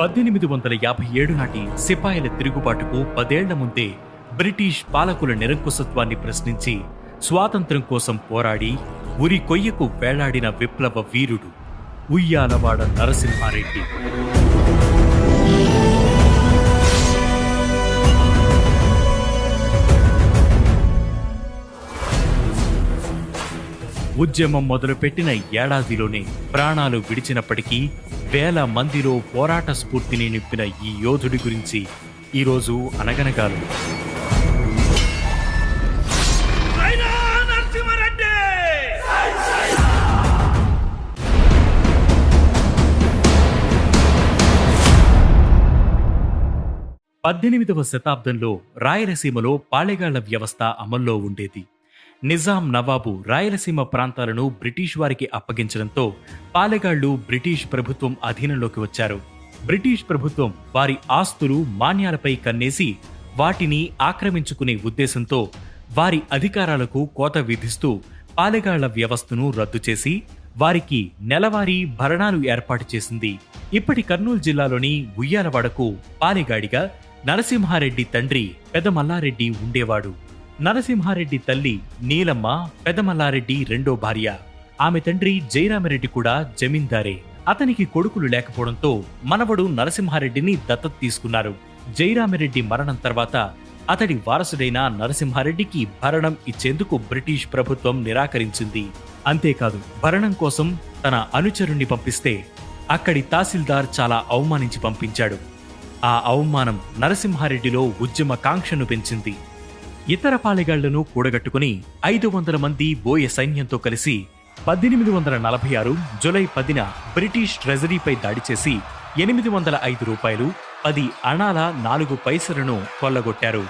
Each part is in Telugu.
1857 నాటి సిపాయిల తిరుగుబాటుకు 10 ఏళ్ల ముందే బ్రిటిష్ పాలకుల నిరంకుశత్వాన్ని ప్రశ్నించి స్వాతంత్ర్యం కోసం పోరాడి ఉరి కొయ్యకు వేలాడిన విప్లవ వీరుడు ఉయ్యాలవాడ నరసింహారెడ్డి. ఉద్యమం మొదలుపెట్టిన ఏడాదిలోనే ప్రాణాలు విడిచినప్పటికీ వేల మందిలో పోరాట స్ఫూర్తిని నింపిన ఈ యోధుడి గురించి ఈరోజు అనగనగాలు. పద్దెనిమిదవ శతాబ్దంలో రాయలసీమలో పాళెగాళ్ల వ్యవస్థ అమల్లో ఉండేది. నిజాం నవాబు రాయలసీమ ప్రాంతాలను బ్రిటిష్ వారికి అప్పగించడంతో పాలెగాళ్లు బ్రిటిష్ ప్రభుత్వం అధీనంలోకి వచ్చారు. బ్రిటిష్ ప్రభుత్వం వారి ఆస్తులు మాన్యాలపై కన్నేసి వాటిని ఆక్రమించుకునే ఉద్దేశంతో వారి అధికారాలకు కోత విధిస్తూ పాలెగాళ్ల వ్యవస్థను రద్దు చేసి వారికి నెలవారీ భరణాలు ఏర్పాటు చేసింది. ఇప్పటి కర్నూలు జిల్లాలోని ఉయ్యాలవాడకు పాలెగాడిగా నరసింహారెడ్డి తండ్రి పెదమల్లారెడ్డి ఉండేవాడు. నరసింహారెడ్డి తల్లి నీలమ్మ పెదమల్లారెడ్డి రెండో భార్య. ఆమె తండ్రి జయరామరెడ్డి కూడా జమీందారే. అతనికి కొడుకులు లేకపోవడంతో మనవడు నరసింహారెడ్డిని దత్తత తీసుకున్నారు. జయరామరెడ్డి మరణం తర్వాత అతడి వారసుడైన నరసింహారెడ్డికి భరణం ఇచ్చేందుకు బ్రిటిష్ ప్రభుత్వం నిరాకరించింది. అంతేకాదు, భరణం కోసం తన అనుచరుణ్ణి పంపిస్తే అక్కడి తహసీల్దార్ చాలా అవమానించి పంపించాడు. ఆ అవమానం నరసింహారెడ్డిలో ఉద్యమ కాంక్షను పెంచింది. ఇతర పాలెగాళ్లను కూడగట్టుకుని 500 మంది బోయ సైన్యంతో కలిసి 1846 జూలై 10న బ్రిటిష్ ట్రెజరీపై దాడి చేసి 805 రూపాయలు 10 అణాల 4 పైసలను కొల్లగొట్టారు.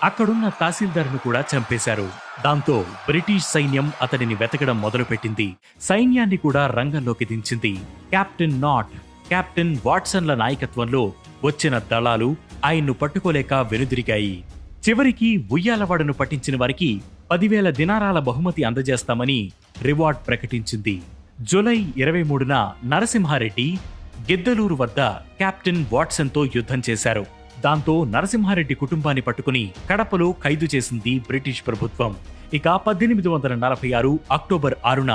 అక్కడున్న తహసీల్దార్ను కూడా చంపేశారు. దాంతో బ్రిటిష్ సైన్యం అతడిని వెతకడం మొదలుపెట్టింది. సైన్యాన్ని కూడా రంగంలోకి దించింది. కెప్టెన్ నాట్, కెప్టెన్ వాట్సన్ల నాయకత్వంలో వచ్చిన దళాలు ఆయన్ను పట్టుకోలేక వెనుదిరిగాయి. చివరికి ఉయ్యాలవాడను పట్టించిన వారికి 10,000 దినారాల బహుమతి అందజేస్తామని రివార్డ్ ప్రకటించింది. జూలై 23న నరసింహారెడ్డి గిద్దలూరు వద్ద కెప్టెన్ వాట్సన్తో యుద్ధం చేశారు. దాంతో నరసింహారెడ్డి కుటుంబాన్ని పట్టుకుని కడపలో ఖైదు చేసింది బ్రిటిష్ ప్రభుత్వం. ఇక 1846 అక్టోబర్ 6న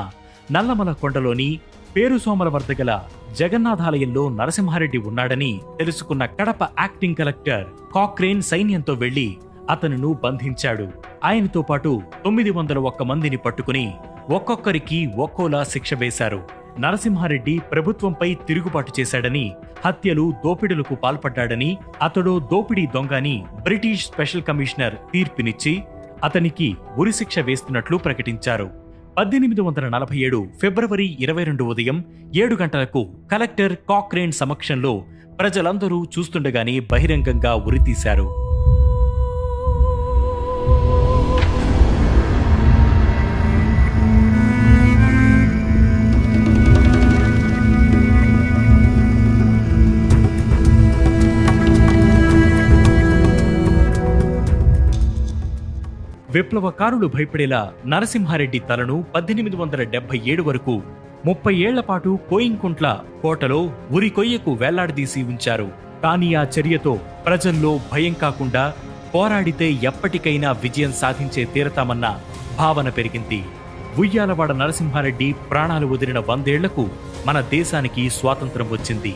నల్లమల కొండలోని పేరుసోమల వద్ద గల జగన్నాథాలయంలో నరసింహారెడ్డి ఉన్నాడని తెలుసుకున్న కడప యాక్టింగ్ కలెక్టర్ కాక్రేన్ సైన్యంతో వెళ్లి అతనును బంధించాడు. ఆయనతో పాటు 901 మందిని పట్టుకుని ఒక్కొక్కరికి ఒక్కోలా శిక్ష వేశారు. నరసింహారెడ్డి ప్రభుత్వంపై తిరుగుబాటు చేశాడని, హత్యలు దోపిడులకు పాల్పడ్డాడని, అతడు దోపిడీ దొంగని బ్రిటిష్ స్పెషల్ కమిషనర్ తీర్పునిచ్చి అతనికి ఉరిశిక్ష వేస్తున్నట్లు ప్రకటించారు. 1847 ఫిబ్రవరి 22 ఉదయం 7 గంటలకు కలెక్టర్ కాక్రేన్ సమక్షంలో ప్రజలందరూ చూస్తుండగానే బహిరంగంగా ఉరితీశారు. విప్లవకారులు భయపడేలా నరసింహారెడ్డి తలను 1877 వరకు 30 ఏళ్ల పాటు కోయింకుంట్ల కోటలో ఉరి కొయ్యకు వేలాడదీసి ఉంచారు. కానీ ఆ చర్యతో ప్రజల్లో భయం కాకుండా పోరాడితే ఎప్పటికైనా విజయం సాధించే తీరతామన్న భావన పెరిగింది. ఉయ్యాలవాడ నరసింహారెడ్డి ప్రాణాలు వదిలిన 100 ఏళ్లకు మన దేశానికి స్వాతంత్రం వచ్చింది.